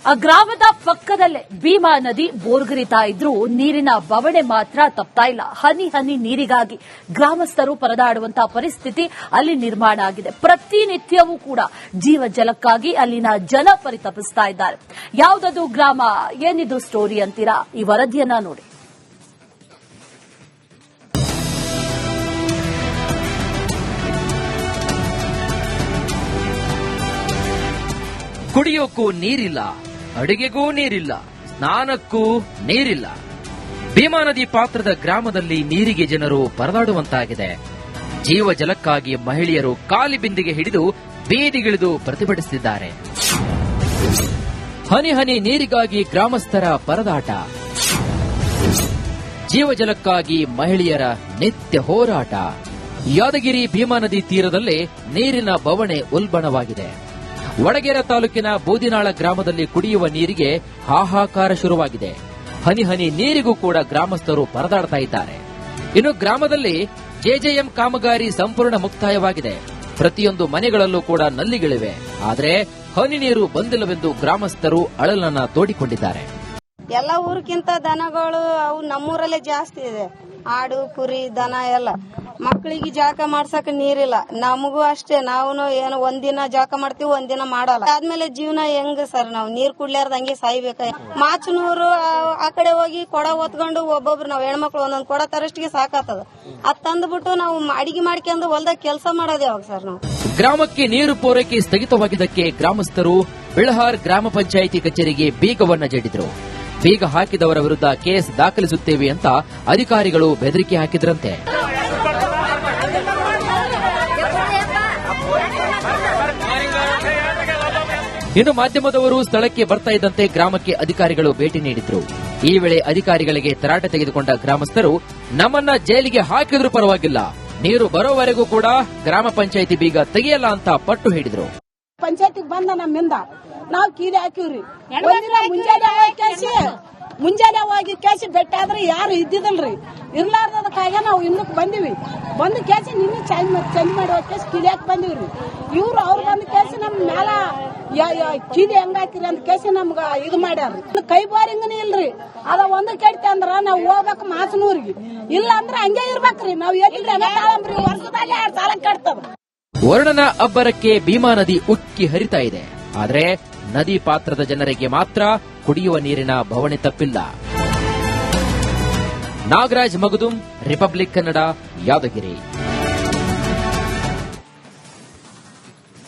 ಆ ಗ್ರಾಮದ ಪಕ್ಕದಲ್ಲೇ ಭೀಮಾ ನದಿ ಬೋರ್ಗರಿತಾ ಇದ್ರೂ ನೀರಿನ ಬವಣೆ ಮಾತ್ರ ತಪ್ತಾ ಇಲ್ಲ. ಹನಿ ಹನಿ ನೀರಿಗಾಗಿ ಗ್ರಾಮಸ್ಥರು ಪರದಾಡುವಂತಹ ಪರಿಸ್ಥಿತಿ ಅಲ್ಲಿ ನಿರ್ಮಾಣ ಆಗಿದೆ. ಪ್ರತಿನಿತ್ಯವೂ ಕೂಡ ಜೀವ ಜಲಕ್ಕಾಗಿ ಅಲ್ಲಿನ ಜನ ಪರಿತಪಿಸ್ತಾ ಇದ್ದಾರೆ. ಯಾವುದದು ಗ್ರಾಮ, ಏನಿದು ಸ್ಟೋರಿ ಅಂತೀರಾ? ಈ ವರದಿಯನ್ನ ನೋಡಿ. ಕುಡಿಯೋಕ್ಕೂ ನೀರಿಲ್ಲ, ಅಡುಗೆಗೂ ನೀರಿಲ್ಲ, ಸ್ನಾನಕ್ಕೂ ನೀರಿಲ್ಲ. ಭೀಮಾ ನದಿ ಪಾತ್ರದ ಗ್ರಾಮದಲ್ಲಿ ನೀರಿಗೆ ಜನರು ಪರದಾಡುವಂತಾಗಿದೆ. ಜೀವ ಜಲಕ್ಕಾಗಿ ಮಹಿಳೆಯರು ಕಾಲಿ ಬಿಂದಿಗೆ ಹಿಡಿದು ಬೀದಿಗಿಳಿದು ಪ್ರತಿಭಟಿಸುತ್ತಿದ್ದಾರೆ. ಹನಿ ಹನಿ ನೀರಿಗಾಗಿ ಗ್ರಾಮಸ್ಥರ ಪರದಾಟ, ಜೀವ ಜಲಕ್ಕಾಗಿ ಮಹಿಳೆಯರ ನಿತ್ಯ ಹೋರಾಟ. ಯಾದಗಿರಿ ಭೀಮಾ ನದಿ ತೀರದಲ್ಲೇ ನೀರಿನ ಬವಣೆ ಉಲ್ಬಣವಾಗಿದೆ. ವಡಗೇರ ತಾಲೂಕಿನ ಬೂದಿನಾಳ ಗ್ರಾಮದಲ್ಲಿ ಕುಡಿಯುವ ನೀರಿಗೆ ಹಾಹಾಕಾರ ಶುರುವಾಗಿದೆ. ಹನಿ ಹನಿ ನೀರಿಗೂ ಕೂಡ ಗ್ರಾಮಸ್ಥರು ಪರದಾಡ್ತಾ ಇದ್ದಾರೆ. ಇನ್ನು ಗ್ರಾಮದಲ್ಲಿ ಜೆಜೆಎಂ ಕಾಮಗಾರಿ ಸಂಪೂರ್ಣ ಮುಕ್ತಾಯವಾಗಿದೆ. ಪ್ರತಿಯೊಂದು ಮನೆಗಳಲ್ಲೂ ಕೂಡ ನಲ್ಲಿಗಳಿವೆ. ಆದರೆ ಹನಿ ನೀರು ಬಂದಿಲ್ಲವೆಂದು ಗ್ರಾಮಸ್ಥರು ಅಳಲನ್ನ ತೋಡಿಕೊಂಡಿದ್ದಾರೆ. ಎಲ್ಲ ಊರಿಗಿಂತ ದನಗಳು ಅವು ನಮ್ಮೂರಲ್ಲೇ ಜಾಸ್ತಿ ಇದೆ. ಆಡು, ಕುರಿ, ದನ ಎಲ್ಲ. ಮಕ್ಕಳಿಗೆ ಜಾಕ ಮಾಡ್ಸಕ್ ನೀರಿಲ್ಲ. ನಮಗೂ ಅಷ್ಟೇ, ನಾವು ಏನು ಒಂದಿನ ಜಾಕ ಮಾಡ್ತೀವಿ, ಒಂದಿನ ಮಾಡಲ್ಲ. ಆದ್ಮೇಲೆ ಜೀವನ ಹೆಂಗ್ ಸರ್? ನಾವು ನೀರ್ ಕುಡ್ಲಾರ್ದ ಹಂಗೆ ಸಾಯ್ಬೇಕ. ಮಾಚನೂರು ಆ ಕಡೆ ಹೋಗಿ ಕೊಡ ಹೊತ್ಕೊಂಡು ಒಬ್ಬೊಬ್ರು ನಾವ್ ಹೆಣ್ಮಕ್ಳು ಒಂದೊಂದ್ ಕೊಡ ತರಷ್ಟಿಗೆ ಸಾಕಾತದ. ಅದ್ ತಂದ್ಬಿಟ್ಟು ನಾವು ಅಡಿಗೆ ಮಾಡ್ಕೊಂಡು ಹೊಲ್ದಾಗ ಕೆಲಸ ಮಾಡೋದು ಯಾವಾಗ ಸರ್? ನಾವು ಗ್ರಾಮಕ್ಕೆ ನೀರು ಪೂರೈಕೆ ಸ್ಥಗಿತವಾಗಿದ್ದಕ್ಕೆ ಗ್ರಾಮಸ್ಥರು ಬಿಳಹಾರ್ ಗ್ರಾಮ ಪಂಚಾಯಿತಿ ಕಚೇರಿಗೆ ಬೀಗವನ್ನ ಜಡಿದ್ರು. ಬೀಗ ಹಾಕಿದವರ ವಿರುದ್ಧ ಕೇಸ್ ದಾಖಲಿಸುತ್ತೇವೆ ಅಂತ ಅಧಿಕಾರಿಗಳು ಬೆದರಿಕೆ ಹಾಕಿದ್ರಂತೆ. ಇನ್ನು ಮಾಧ್ಯಮದವರು ಸ್ಥಳಕ್ಕೆ ಬರ್ತಾ ಇದ್ದಂತೆ ಗ್ರಾಮಕ್ಕೆ ಅಧಿಕಾರಿಗಳು ಭೇಟಿ ನೀಡಿದ್ರು. ಈ ವೇಳೆ ಅಧಿಕಾರಿಗಳಿಗೆ ತರಾಟೆ ತೆಗೆದುಕೊಂಡ ಗ್ರಾಮಸ್ಥರು, ನಮ್ಮನ್ನ ಜೈಲಿಗೆ ಹಾಕಿದ್ರೂ ಪರವಾಗಿಲ್ಲ, ನೀರು ಬರೋವರೆಗೂ ಕೂಡ ಗ್ರಾಮ ಪಂಚಾಯಿತಿ ಬೀಗ ತೆಗೆಯಲ್ಲ ಅಂತ ಪಟ್ಟು ಹಿಡಿದ್ರು. ಪಂಚಾಯತಿಗೆ ಬಂದ ನಮ್ಮಿಂದ ನಾವು ಕೀಲಿ ಹಾಕಿವ್ರಿ. ಮುಂಜಾನೆ ಹೋಗಿ ಕೇಸಿ ಬೆಟ್ಟ ಆದ್ರೆ ಯಾರು ಇದ್ದಿದಲ್ರಿ. ಇರ್ಲಾರ್ದಕ್ಕಾಗ ನಾವು ಇನ್ನಕ್ಕೆ ಬಂದಿವಿ. ಬಂದು ಕೇಸಿ ನಿನ್ನೆ ಚೇಂಜ್ ಮಾಡಿ ಕೇಸಿ ಕೀಲಿ ಹಾಕಿ ಬಂದಿವ್ರಿ. ಇವ್ರು ಅವ್ರು ಬಂದ ಕೇಸಿ ನಮ್ ಮ್ಯಾಲ ಕೀಲಿ ಹೆಂಗ್ ಹಾಕಿರಿ ಅಂತ ಕೇಸಿ ನಮ್ಗ ಇದು ಮಾಡ್ಯಾರ. ಕೈ ಬೋರಿಂಗನೇ ಇಲ್ರಿ. ಅದ ಒಂದು ಕೆಡ್ತಿ ಅಂದ್ರ ನಾವ್ ಹೋಗ್ಬೇಕು ಮಾಸನೂರಿಗೆ. ಇಲ್ಲ ಅಂದ್ರೆ ಹಂಗೆ ಇರ್ಬೇಕ್ರಿ. ನಾವ್ ಏನಿಲ್ರಿ ತಾಳಂಬ್ರಿ ವರ್ಷದಲ್ಲಿ 2 ಸಾಲ ಕೆಡ್ತದ. ವರುಣನ ಅಬ್ಬರಕ್ಕೆ ಭೀಮಾ ನದಿ ಉಕ್ಕಿ ಹರಿತಾ ಇದೆ. ಆದರೆ ನದಿ ಪಾತ್ರದ ಜನರಿಗೆ ಮಾತ್ರ ಕುಡಿಯುವ ನೀರಿನ ಬವಣೆ ತಪ್ಪಿಲ್ಲ. ನಾಗರಾಜ್ ಮಗದುಂ, ರಿಪಬ್ಲಿಕ್ ಕನ್ನಡ, ಯಾದಗಿರಿ.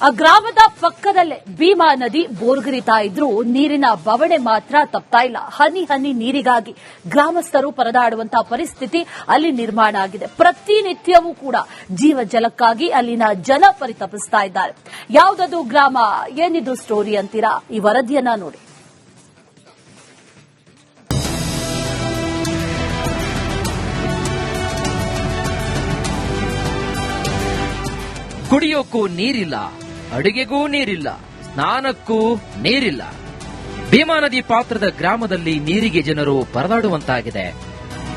ಆ ಗ್ರಾಮದ ಪಕ್ಕದಲ್ಲೇ ಭೀಮಾ ನದಿ ಬೋರ್ಗರಿತಾ ಇದ್ರೂ ನೀರಿನ ಬವಣೆ ಮಾತ್ರ ತಪ್ತಾ ಇಲ್ಲ. ಹನಿ ಹನಿ ನೀರಿಗಾಗಿ ಗ್ರಾಮಸ್ಥರು ಪರದಾಡುವಂತಹ ಪರಿಸ್ಥಿತಿ ಅಲ್ಲಿ ನಿರ್ಮಾಣ ಆಗಿದೆ. ಪ್ರತಿನಿತ್ಯವೂ ಕೂಡ ಜೀವ ಜಲಕ್ಕಾಗಿ ಅಲ್ಲಿನ ಜನ ಪರಿತಪಿಸ್ತಾ ಇದ್ದಾರೆ. ಯಾವುದದು ಗ್ರಾಮ, ಏನಿದು ಸ್ಟೋರಿ ಅಂತೀರಾ? ಈ ವರದಿಯನ್ನ ನೋಡಿ. ಕುಡಿಯೋಕ್ಕೂ ನೀರಿಲ್ಲ, ಅಡುಗೆಗೂ ನೀರಿಲ್ಲ, ಸ್ನಾನಕ್ಕೂ ನೀರಿಲ್ಲ. ಭೀಮಾ ನದಿ ಪಾತ್ರದ ಗ್ರಾಮದಲ್ಲಿ ನೀರಿಗೆ ಜನರು ಪರದಾಡುವಂತಾಗಿದೆ.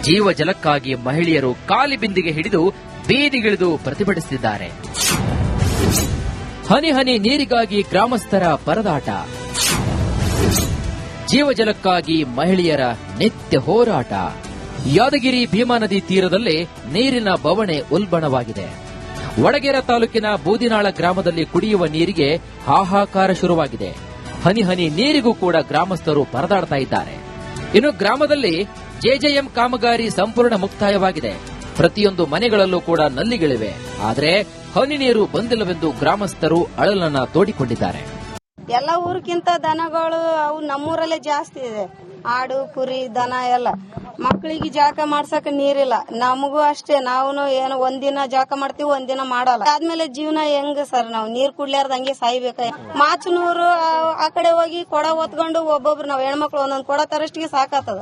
ಜೀವ ಜಲಕ್ಕಾಗಿ ಮಹಿಳೆಯರು ಕಾಲಿ ಬಿಂದಿಗೆ ಹಿಡಿದು ಬೀದಿಗಿಳಿದು ಪ್ರತಿಭಟಿಸುತ್ತಿದ್ದಾರೆ. ಹನಿ ಹನಿ ನೀರಿಗಾಗಿ ಗ್ರಾಮಸ್ಥರ ಪರದಾಟ, ಜೀವ ಜಲಕ್ಕಾಗಿ ಮಹಿಳೆಯರ ನಿತ್ಯ ಹೋರಾಟ. ಯಾದಗಿರಿ ಭೀಮಾ ನದಿ ತೀರದಲ್ಲೇ ನೀರಿನ ಬವಣೆ ಉಲ್ಬಣವಾಗಿದೆ. ವಡಗೇರ ತಾಲೂಕಿನ ಬೂದಿನಾಳ ಗ್ರಾಮದಲ್ಲಿ ಕುಡಿಯುವ ನೀರಿಗೆ ಹಾಹಾಕಾರ ಶುರುವಾಗಿದೆ. ಹನಿ ಹನಿ ನೀರಿಗೂ ಕೂಡ ಗ್ರಾಮಸ್ಥರು ಪರದಾಡ್ತಾ ಇದ್ದಾರೆ. ಇನ್ನು ಗ್ರಾಮದಲ್ಲಿ ಜೆಜೆಎಂ ಕಾಮಗಾರಿ ಸಂಪೂರ್ಣ ಮುಕ್ತಾಯವಾಗಿದೆ. ಪ್ರತಿಯೊಂದು ಮನೆಗಳಲ್ಲೂ ಕೂಡ ನಲ್ಲಿಗಳಿವೆ. ಆದರೆ ಹನಿ ನೀರು ಬಂದಿಲ್ಲವೆಂದು ಗ್ರಾಮಸ್ಥರು ಅಳಲನ್ನ ತೋಡಿಕೊಂಡಿದ್ದಾರೆ. ಎಲ್ಲ ಊರಿಗಿಂತ ದನಗಳು ಅವು ನಮ್ಮೂರಲ್ಲೇ ಜಾಸ್ತಿ ಇದೆ. ಆಡು, ಕುರಿ, ದನ ಎಲ್ಲ. ಮಕ್ಕಳಿಗೆ ಜಾಕ ಮಾಡ್ಸಕ್ ನೀರಿಲ್ಲ. ನಮಗೂ ಅಷ್ಟೇ, ನಾವು ಏನು ಒಂದಿನ ಜಾಕ ಮಾಡ್ತೀವಿ, ಒಂದಿನ ಮಾಡಲ್ಲ. ಆದ್ಮೇಲೆ ಜೀವನ ಹೆಂಗ್ ಸರ್? ನಾವು ನೀರ್ ಕುಡ್ಲಾರ್ದ ಹಂಗೆ ಸಾಯ್ಬೇಕ. ಮಾಚನೂರು ಆ ಕಡೆ ಹೋಗಿ ಕೊಡ ಹೊತ್ಕೊಂಡು ಒಬ್ಬೊಬ್ರು ನಾವ್ ಹೆಣ್ಮಕ್ಳು ಒಂದೊಂದ್ ಕೊಡ ತರಷ್ಟಿಗೆ ಸಾಕಾತದ.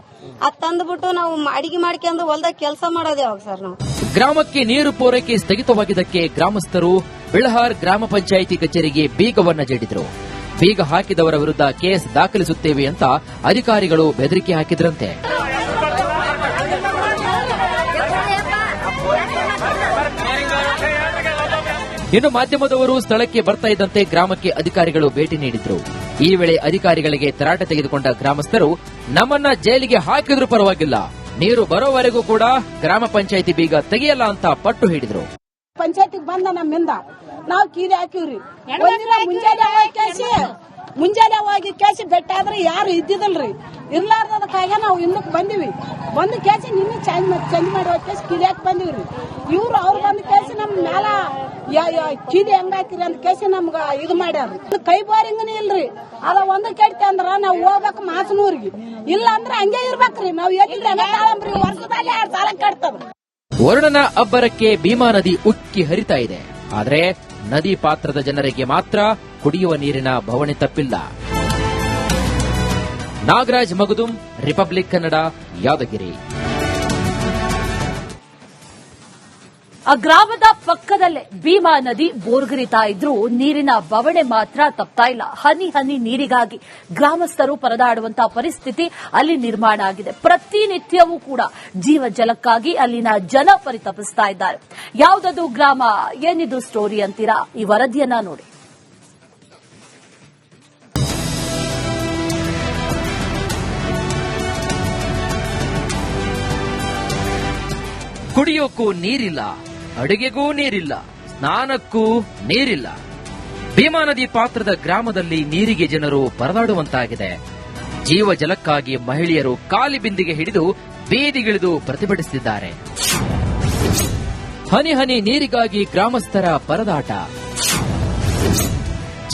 ಅದ್ ತಂದ್ಬಿಟ್ಟು ನಾವು ಅಡಿಗೆ ಮಾಡ್ಕೊಂಡು ಹೊಲ್ದಾಗ ಕೆಲಸ ಮಾಡೋದು ಯಾವಾಗ ಸರ್? ನಾವು ಗ್ರಾಮಕ್ಕೆ ನೀರು ಪೂರೈಕೆ ಸ್ಥಗಿತವಾಗಿದ್ದಕ್ಕೆ ಗ್ರಾಮಸ್ಥರು ಬಿಳಹಾರ್ ಗ್ರಾಮ ಪಂಚಾಯಿತಿ ಕಚೇರಿಗೆ ಬೀಗವನ್ನ ಜಡಿದ್ರು. ಬೀಗ ಹಾಕಿದವರ ವಿರುದ್ಧ ಕೇಸ್ ದಾಖಲಿಸುತ್ತೇವೆ ಅಂತ ಅಧಿಕಾರಿಗಳು ಬೆದರಿಕೆ ಹಾಕಿದ್ರಂತೆ. ಇನ್ನು ಮಾಧ್ಯಮದವರು ಸ್ಥಳಕ್ಕೆ ಬರ್ತಾ ಇದ್ದಂತೆ ಗ್ರಾಮಕ್ಕೆ ಅಧಿಕಾರಿಗಳು ಭೇಟಿ ನೀಡಿದ್ರು. ಈ ವೇಳೆ ಅಧಿಕಾರಿಗಳಿಗೆ ತರಾಟೆ ತೆಗೆದುಕೊಂಡ ಗ್ರಾಮಸ್ಥರು ನಮ್ಮನ್ನ ಜೈಲಿಗೆ ಹಾಕಿದ್ರೂ ಪರವಾಗಿಲ್ಲ, ನೀರು ಬರೋವರೆಗೂ ಕೂಡ ಗ್ರಾಮ ಪಂಚಾಯಿತಿ ಬೀಗ ತೆಗೆಯಲ್ಲ ಅಂತ ಪಟ್ಟು ಹಿಡಿದ್ರು. ಪಂಚಾಯತಿಗೆ ಬಂದ ನಮ್ಮಿಂದ ನಾವು ಕೀಲಿ ಹಾಕಿವ್ರಿ. ಒಂದಿನ ಮುಂಜಾನೆ ಹೋಗಿ ಕೇಸಿ ಬೆಟ್ಟ ಆದ್ರೆ ಯಾರು ಇದ್ದಿದಲ್ರಿ. ಇರ್ಲಾರ್ದಕ್ಕಾಗ ನಾವು ಇನ್ನಕ್ಕೆ ಬಂದಿವಿ. ಬಂದು ಕೇಸಿ ನಿನ್ನೆ ಚೇಂಜ್ ಮಾಡಿ ಕೇಸಿ ಕೀಲಿ ಹಾಕಿ ಬಂದಿವ್ರಿ. ಅವ್ರು ಬಂದ ಕೇಸಿ ನಮ್ ಮ್ಯಾಲ ಕೀಲಿ ಹೆಂಗ್ ಹಾಕಿರಿ ಅಂತ ಕೇಸಿ ನಮ್ಗ ಇದು ಮಾಡ್ಯಾರ. ಕೈ ಬೋರಿಂಗನೇ ಇಲ್ರಿ. ಅದ ಒಂದು ಕೆಟ್ಟ ಅಂದ್ರ ನಾವ್ ಹೋಗ್ಬೇಕು ಮಾಸನೂರಿಗೆ. ಇಲ್ಲ ಅಂದ್ರ ಹಂಗೆ ಇರ್ಬೇಕ್ರಿ. ನಾವ್ ಏನಿದ್ರೆ ವರ್ಷದಲ್ಲಿ 2 ಸಾಲ ಕಟ್ತದ. ವರುಣನ ಅಬ್ಬರಕ್ಕೆ ಭೀಮಾ ನದಿ ಉಕ್ಕಿ ಹರಿತಾ ಇದೆ. ಆದರೆ ನದಿ ಪಾತ್ರದ ಜನರಿಗೆ ಮಾತ್ರ ಕುಡಿಯುವ ನೀರಿನ ಬವಣೆ ತಪ್ಪಿಲ್ಲ. ನಾಗರಾಜ್ ಮಗದುಂ, ರಿಪಬ್ಲಿಕ್ ಕನ್ನಡ, ಯಾದಗಿರಿ. ಆ ಗ್ರಾಮದ ಪಕ್ಕದಲ್ಲೇ ಭೀಮಾ ನದಿ ಬೋರ್ಗರಿತಾ ಇದ್ರೂ ನೀರಿನ ಬವಣೆ ಮಾತ್ರ ತಪ್ತಾ ಇಲ್ಲ. ಹನಿ ಹನಿ ನೀರಿಗಾಗಿ ಗ್ರಾಮಸ್ಥರು ಪರದಾಡುವಂತಹ ಪರಿಸ್ಥಿತಿ ಅಲ್ಲಿ ನಿರ್ಮಾಣ ಆಗಿದೆ. ಪ್ರತಿನಿತ್ಯವೂ ಕೂಡ ಜೀವ ಜಲಕ್ಕಾಗಿ ಅಲ್ಲಿನ ಜನ ಪರಿತಪಿಸ್ತಾ ಇದ್ದಾರೆ. ಯಾವುದದು ಗ್ರಾಮ, ಏನಿದು ಸ್ಟೋರಿ ಅಂತೀರಾ? ಈ ವರದಿಯನ್ನ ನೋಡಿ. ಕುಡಿಯೋಕ್ಕೂ ನೀರಿಲ್ಲ, ಅಡುಗೆಗೂ ನೀರಿಲ್ಲ, ಸ್ನಾನಕ್ಕೂ ನೀರಿಲ್ಲ. ಭೀಮಾ ನದಿ ಪಾತ್ರದ ಗ್ರಾಮದಲ್ಲಿ ನೀರಿಗೆ ಜನರು ಪರದಾಡುವಂತಾಗಿದೆ. ಜೀವ ಜಲಕ್ಕಾಗಿ ಮಹಿಳೆಯರು ಕಾಲಿ ಬಿಂದಿಗೆ ಹಿಡಿದು ಬೀದಿಗಿಳಿದು ಪ್ರತಿಭಟಿಸುತ್ತಿದ್ದಾರೆ. ಹನಿ ಹನಿ ನೀರಿಗಾಗಿ ಗ್ರಾಮಸ್ಥರ ಪರದಾಟ.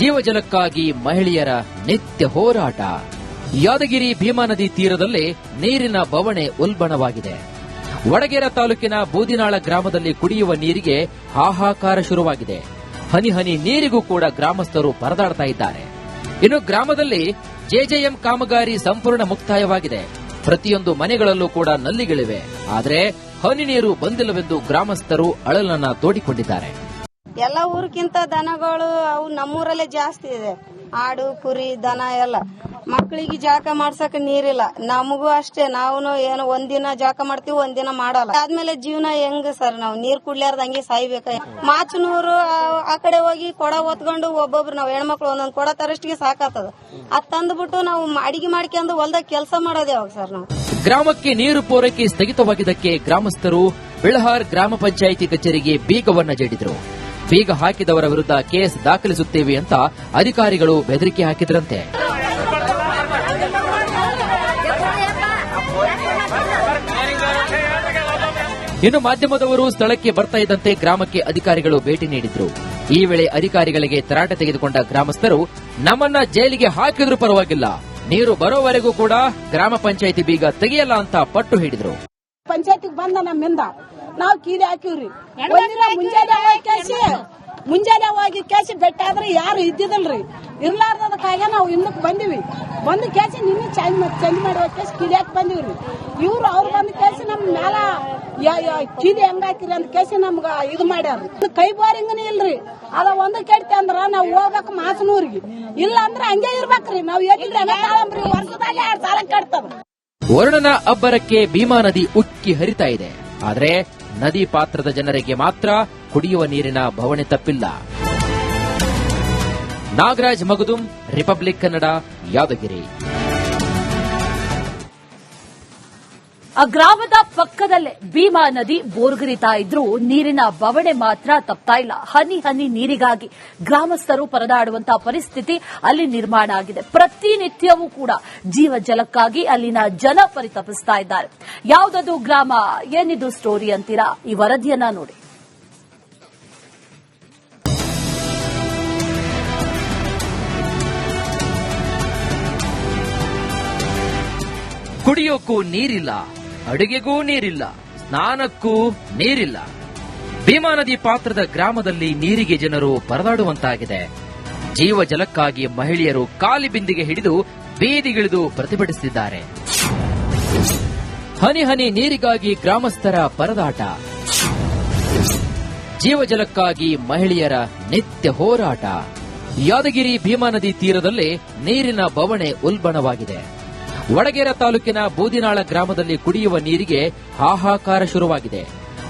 ಜೀವ ಜಲಕ್ಕಾಗಿ ಮಹಿಳೆಯರ ನಿತ್ಯ ಹೋರಾಟ. ಯಾದಗಿರಿ ಭೀಮಾ ನದಿ ತೀರದಲ್ಲೇ ನೀರಿನ ಬವಣೆ ಉಲ್ಬಣವಾಗಿದೆ. ವಡಗೇರ ತಾಲೂಕಿನ ಬೂದಿನಾಳ ಗ್ರಾಮದಲ್ಲಿ ಕುಡಿಯುವ ನೀರಿಗೆ ಹಾಹಾಕಾರ ಶುರುವಾಗಿದೆ. ಹನಿ ಹನಿ ನೀರಿಗೂ ಕೂಡ ಗ್ರಾಮಸ್ಥರು ಪರದಾಡ್ತಾ ಇದ್ದಾರೆ. ಇನ್ನು ಗ್ರಾಮದಲ್ಲಿ ಜೆಜೆಎಂ ಕಾಮಗಾರಿ ಸಂಪೂರ್ಣ ಮುಕ್ತಾಯವಾಗಿದೆ. ಪ್ರತಿಯೊಂದು ಮನೆಗಳಲ್ಲೂ ಕೂಡ ನಲ್ಲಿಗಳಿವೆ. ಆದರೆ ಹನಿ ನೀರು ಬಂದಿಲ್ಲವೆಂದು ಗ್ರಾಮಸ್ಥರು ಅಳಲನ್ನ ತೋಡಿಕೊಂಡಿದ್ದಾರೆ. ಎಲ್ಲ ಊರ್ಕಿಂತ ದನಗಳು ಅವು ನಮ್ಮೂರಲ್ಲೇ ಜಾಸ್ತಿ ಇದೆ. ಆಡು, ಕುರಿ, ದನ ಎಲ್ಲ. ಮಕ್ಕಳಿಗೆ ಜಳಕ ಮಾಡ್ಸಕ್ ನೀರಿಲ್ಲ. ನಮಗೂ ಅಷ್ಟೇ. ನಾವು ಏನು ಒಂದಿನ ಜಳಕ ಮಾಡ್ತೀವಿ, ಒಂದಿನ ಮಾಡಲ್ಲ. ಆದ್ಮೇಲೆ ಜೀವನ ಹೆಂಗ್ ಸರ್? ನಾವು ನೀರ್ ಕುಡ್ಲಾರ್ದ ಹಂಗೆ ಸಾಯ್ಬೇಕ. ಮಾಚನೂರು ಆ ಕಡೆ ಹೋಗಿ ಕೊಡ ಹೊತ್ಕೊಂಡು ಒಬ್ಬೊಬ್ರು ನಾವ್ ಹೆಣ್ಮಕ್ಳು ಒಂದೊಂದ್ ಕೊಡ ತರಷ್ಟಿಗೆ ಸಾಕಾತದ. ಅದ್ ತಂದ್ಬಿಟ್ಟು ನಾವು ಅಡಿಗೆ ಮಾಡ್ಕೊಂಡು ಹೊಲ್ದಾಗ ಕೆಲಸ ಮಾಡೋದು ಯಾವಾಗ ಸರ್? ನಾವು ಗ್ರಾಮಕ್ಕೆ ನೀರು ಪೂರೈಕೆ ಸ್ಥಗಿತವಾಗಿದ್ದಕ್ಕೆ ಗ್ರಾಮಸ್ಥರು ಬಿಳಹಾರ್ ಗ್ರಾಮ ಪಂಚಾಯಿತಿ ಕಚೇರಿಗೆ ಬೀಗವನ್ನ ಜಡಿದ್ರು. ಬೀಗ ಹಾಕಿದವರ ವಿರುದ್ಧ ಕೇಸ್ ದಾಖಲಿಸುತ್ತೇವೆ ಅಂತ ಅಧಿಕಾರಿಗಳು ಬೆದರಿಕೆ ಹಾಕಿದ್ರಂತೆ. ಇನ್ನು ಮಾಧ್ಯಮದವರು ಸ್ಥಳಕ್ಕೆ ಬರ್ತಾ ಇದ್ದಂತೆ ಗ್ರಾಮಕ್ಕೆ ಅಧಿಕಾರಿಗಳು ಭೇಟಿ ನೀಡಿದ್ರು. ಈ ವೇಳೆ ಅಧಿಕಾರಿಗಳಿಗೆ ತರಾಟೆ ತೆಗೆದುಕೊಂಡ ಗ್ರಾಮಸ್ಥರು ನಮ್ಮನ್ನ ಜೈಲಿಗೆ ಹಾಕಿದ್ರೂ ಪರವಾಗಿಲ್ಲ, ನೀರು ಬರೋವರೆಗೂ ಕೂಡ ಗ್ರಾಮ ಪಂಚಾಯಿತಿ ಬೀಗ ತೆಗೆಯಲ್ಲ ಅಂತ ಪಟ್ಟು ಹಿಡಿದ್ರು. ಪಂಚಾಯತಿಗೆ ಬಂದ ನಮ್ಮಿಂದ ನಾವು ಕೀಲಿ ಹಾಕಿವ್ರಿ. ಒಂದಿನ ಮುಂಜಾನೆ ಹೋಗಿ ಕೇಸಿ ಬೆಟ್ಟ ಆದ್ರೆ ಯಾರು ಇದ್ದಿದಲ್ರಿ. ಇರ್ಲಾರ್ದಕ್ಕಾಗ ನಾವು ಇನ್ನಕ್ಕೆ ಬಂದಿವಿ. ಬಂದು ಕೇಸಿ ನಿನ್ನೆ ಚೇಂಜ್ ಮಾಡಿ ಕೇಸಿ ಕೀಲಿ ಹಾಕಿ ಬಂದಿವ್ರಿ. ಅವ್ರು ಬಂದ ಕೇಸಿ ನಮ್ ಮ್ಯಾಲ ಕೀಲಿ ಹೆಂಗ್ ಹಾಕಿರಿ ಅಂತ ಕೇಸಿ ನಮ್ಗ ಇದು ಮಾಡ್ಯಾರ. ಕೈ ಬೋರಿಂಗನೇ ಇಲ್ರಿ. ಅದ ಒಂದು ಕೆಟ್ಟ ಅಂದ್ರ ನಾವ್ ಹೋಗ್ಬೇಕು ಮಾಸನೂರಿಗೆ. ಇಲ್ಲ ಅಂದ್ರ ಹಂಗೆ ಇರ್ಬೇಕ್ರಿ. ನಾವ್ ಏನಿದ್ರೆ ವರ್ಷದಲ್ಲಿ 2 ಸಾಲ ಕಟ್ತದ. ವರುಣನ ಅಬ್ಬರಕ್ಕೆ ಭೀಮಾ ನದಿ ಉಕ್ಕಿ ಹರಿತಾ ಇದೆ. ಆದರೆ ನದಿ ಪಾತ್ರದ ಜನರಿಗೆ ಮಾತ್ರ ಕುಡಿಯುವ ನೀರಿನ ಬವಣೆ ತಪ್ಪಿಲ್ಲ. ನಾಗರಾಜ್ ಮಗದುಂ, ರಿಪಬ್ಲಿಕ್ ಕನ್ನಡ, ಯಾದಗಿರಿ. ಆ ಗ್ರಾಮದ ಪಕ್ಕದಲ್ಲೇ ಭೀಮಾ ನದಿ ಬೋರ್ಗರಿತಾ ಇದ್ರೂ ನೀರಿನ ಬವಣೆ ಮಾತ್ರ ತಪ್ತಾ ಇಲ್ಲ. ಹನಿ ಹನಿ ನೀರಿಗಾಗಿ ಗ್ರಾಮಸ್ಥರು ಪರದಾಡುವಂತಹ ಪರಿಸ್ಥಿತಿ ಅಲ್ಲಿ ನಿರ್ಮಾಣ ಆಗಿದೆ. ಪ್ರತಿನಿತ್ಯವೂ ಕೂಡ ಜೀವ ಜಲಕ್ಕಾಗಿ ಅಲ್ಲಿನ ಜನ ಪರಿತಪಿಸ್ತಾ ಇದ್ದಾರೆ. ಯಾವುದದು ಗ್ರಾಮ, ಏನಿದು ಸ್ಟೋರಿ ಅಂತೀರಾ? ಈ ವರದಿಯನ್ನ ನೋಡಿ. ಕುಡಿಯೋಕ್ಕೂ ನೀರಿಲ್ಲ, ಅಡುಗೆಗೂ ನೀರಿಲ್ಲ, ಸ್ನಾನಕ್ಕೂ ನೀರಿಲ್ಲ. ಭೀಮಾ ನದಿ ಪಾತ್ರದ ಗ್ರಾಮದಲ್ಲಿ ನೀರಿಗೆ ಜನರು ಪರದಾಡುವಂತಾಗಿದೆ. ಜೀವ ಜಲಕ್ಕಾಗಿ ಮಹಿಳೆಯರು ಕಾಲಿ ಬಿಂದಿಗೆ ಹಿಡಿದು ಬೀದಿಗಿಳಿದು ಪ್ರತಿಭಟಿಸುತ್ತಿದ್ದಾರೆ. ಹನಿ ಹನಿ ನೀರಿಗಾಗಿ ಗ್ರಾಮಸ್ಥರ ಪರದಾಟ. ಜೀವ ಜಲಕ್ಕಾಗಿ ಮಹಿಳೆಯರ ನಿತ್ಯ ಹೋರಾಟ. ಯಾದಗಿರಿ ಭೀಮಾ ನದಿ ತೀರದಲ್ಲೇ ನೀರಿನ ಬವಣೆ ಉಲ್ಬಣವಾಗಿದೆ. ವಡಗೇರ ತಾಲೂಕಿನ ಬೂದಿನಾಳ ಗ್ರಾಮದಲ್ಲಿ ಕುಡಿಯುವ ನೀರಿಗೆ ಹಾಹಾಕಾರ ಶುರುವಾಗಿದೆ.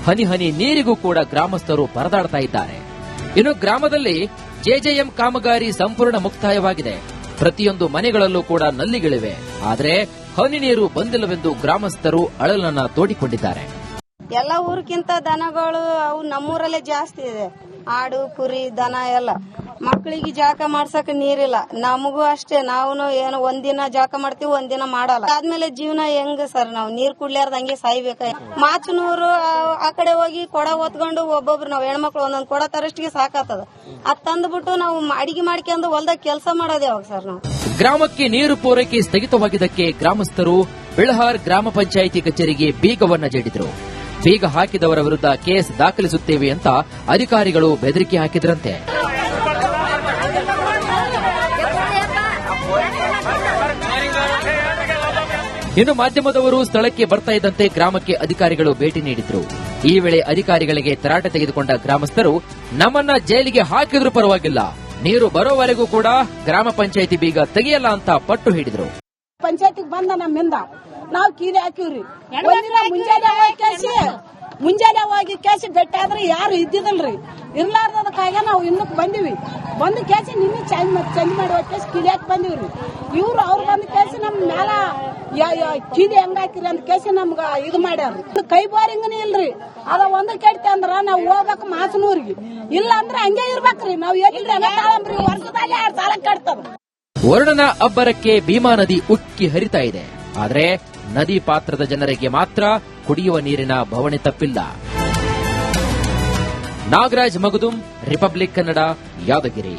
ಹನಿ ಹನಿ ನೀರಿಗೂ ಕೂಡ ಗ್ರಾಮಸ್ಥರು ಪರದಾಡ್ತಾ ಇದ್ದಾರೆ. ಇನ್ನು ಗ್ರಾಮದಲ್ಲಿ ಜೆಜೆಎಂ ಕಾಮಗಾರಿ ಸಂಪೂರ್ಣ ಮುಕ್ತಾಯವಾಗಿದೆ. ಪ್ರತಿಯೊಂದು ಮನೆಗಳಲ್ಲೂ ಕೂಡ ನಲ್ಲಿಗಳಿವೆ. ಆದರೆ ಹನಿ ನೀರು ಬಂದಿಲ್ಲವೆಂದು ಗ್ರಾಮಸ್ಥರು ಅಳಲನ್ನ ತೋಡಿಕೊಂಡಿದ್ದಾರೆ. ಎಲ್ಲ ಊರ್ಕಿಂತ ದನಗಳು ಅವು ನಮ್ಮೂರಲ್ಲೇ ಜಾಸ್ತಿ ಇದೆ. ಆಡು ಕುರಿ ದನ ಎಲ್ಲ ಮಕ್ಕಳಿಗೆ ಜಾಕ ಮಾಡ್ಸಕ್ ನೀರಿಲ್ಲ. ನಮಗೂ ಅಷ್ಟೇ, ನಾವು ಏನು ಒಂದಿನ ಜಾಕ ಮಾಡ್ತೀವಿ, ಒಂದಿನ ಮಾಡಲ್ಲ. ಆದ್ಮೇಲೆ ಜೀವನ ಹೆಂಗ ಸರ್? ನಾವು ನೀರ್ ಕುಡ್ಲಾರ್ದ ಹಂಗೆ ಸಾಯ್ಬೇಕ. ಮಾಚನೂರು ಆ ಕಡೆ ಹೋಗಿ ಕೊಡ ಹೊತ್ಕೊಂಡು ಒಬ್ಬೊಬ್ರು ನಾವು ಹೆಣ್ಮಕ್ಳು ಒಂದೊಂದ್ ಕೊಡ ತರಷ್ಟಿಗೆ ಸಾಕಾತದ. ಅದ್ ತಂದ್ಬಿಟ್ಟು ನಾವು ಅಡಿಗೆ ಮಾಡ್ಕೊಂಡು ಹೊಲ್ದಾಗ ಕೆಲಸ ಮಾಡೋದೇ ಯಾವಾಗ ಸರ್? ನಾವು ಗ್ರಾಮಕ್ಕೆ ನೀರು ಪೂರೈಕೆ ಸ್ಥಗಿತವಾಗಿದ್ದಕ್ಕೆ ಗ್ರಾಮಸ್ಥರು ಬಿಳಹಾರ್ ಗ್ರಾಮ ಪಂಚಾಯಿತಿ ಕಚೇರಿಗೆ ಬೀಗವನ್ನ ಜಡಿದ್ರು. ಬೀಗ ಹಾಕಿದವರ ವಿರುದ್ಧ ಕೇಸ್ ದಾಖಲಿಸುತ್ತೇವೆ ಅಂತ ಅಧಿಕಾರಿಗಳು ಬೆದರಿಕೆ ಹಾಕಿದ್ರಂತೆ. ಇನ್ನು ಮಾಧ್ಯಮದವರು ಸ್ಥಳಕ್ಕೆ ಬರ್ತಾ ಇದ್ದಂತೆ ಗ್ರಾಮಕ್ಕೆ ಅಧಿಕಾರಿಗಳು ಭೇಟಿ ನೀಡಿದ್ರು. ಈ ವೇಳೆ ಅಧಿಕಾರಿಗಳಿಗೆ ತರಾಟೆ ತೆಗೆದುಕೊಂಡ ಗ್ರಾಮಸ್ಥರು, ನಮ್ಮನ್ನ ಜೈಲಿಗೆ ಹಾಕಿದ್ರೂ ಪರವಾಗಿಲ್ಲ, ನೀರು ಬರೋವರೆಗೂ ಕೂಡ ಗ್ರಾಮ ಪಂಚಾಯಿತಿ ಬೀಗ ತೆಗೆಯಲ್ಲ ಅಂತ ಪಟ್ಟು ಹಿಡಿದ್ರು. ಪಂಚಾಯತಿಗೆ ಬಂದ ನಮ್ಮಿಂದ ನಾವು ಕೀಲಿ ಹಾಕಿವ್ರಿ. ಮುಂಜಾನೆ ಹೋಗಿ ಕೇಸಿ ಬೆಟ್ಟ ಆದ್ರೆ ಯಾರು ಇದ್ದಿದಲ್ರಿ. ಇರ್ಲಾರ್ದಕ್ಕಾಗ ನಾವು ಇನ್ನಕ್ಕೆ ಬಂದಿವಿ. ಬಂದು ಕೇಸಿ ನಿನ್ನೆ ಚೇಂಜ್ ಮಾಡುವ ಕೇಸಿ ಕಿಲಿಯಾಕ್ ಬಂದಿವ್ರಿ. ಇವ್ರು ಅವ್ರು ಬಂದ ಕೇಸಿ ನಮ್ ಮ್ಯಾಲ ಕಿಲಿ ಹೆಂಗ್ ಹಾಕಿರಿ ಅಂತ ಕೇಸಿ ನಮ್ಗ ಇದು ಮಾಡ್ಯಾರ. ಕೈ ಬೋರಿಂಗನೇ ಇಲ್ರಿ. ಅದ ಒಂದ್ ಕೆಡ್ತಿ ಅಂದ್ರ ನಾವ್ ಹೋಗ್ಬೇಕು ಮಾಸನೂರಿಗೆ. ಇಲ್ಲ ಅಂದ್ರೆ ಹಂಗೆ ಇರ್ಬೇಕ್ರಿ. ನಾವ್ ಎಲ್ಲಿಂದ ತಾಳಂಬ್ರಿ ವರ್ಷದಲ್ಲಿ 2 ಸಾಲ ಕಟ್ತದ. ವರುಣನ ಅಬ್ಬರಕ್ಕೆ ಭೀಮಾ ನದಿ ಉಕ್ಕಿ ಹರಿತಾ ಇದೆ. ಆದರೆ ನದಿ ಪಾತ್ರದ ಜನರಿಗೆ ಮಾತ್ರ ಕುಡಿಯುವ ನೀರಿನ ಬವಣೆ ತಪ್ಪಿಲ್ಲ. ನಾಗರಾಜ್ ಮಗದುಂ, ರಿಪಬ್ಲಿಕ್ ಕನ್ನಡ, ಯಾದಗಿರಿ.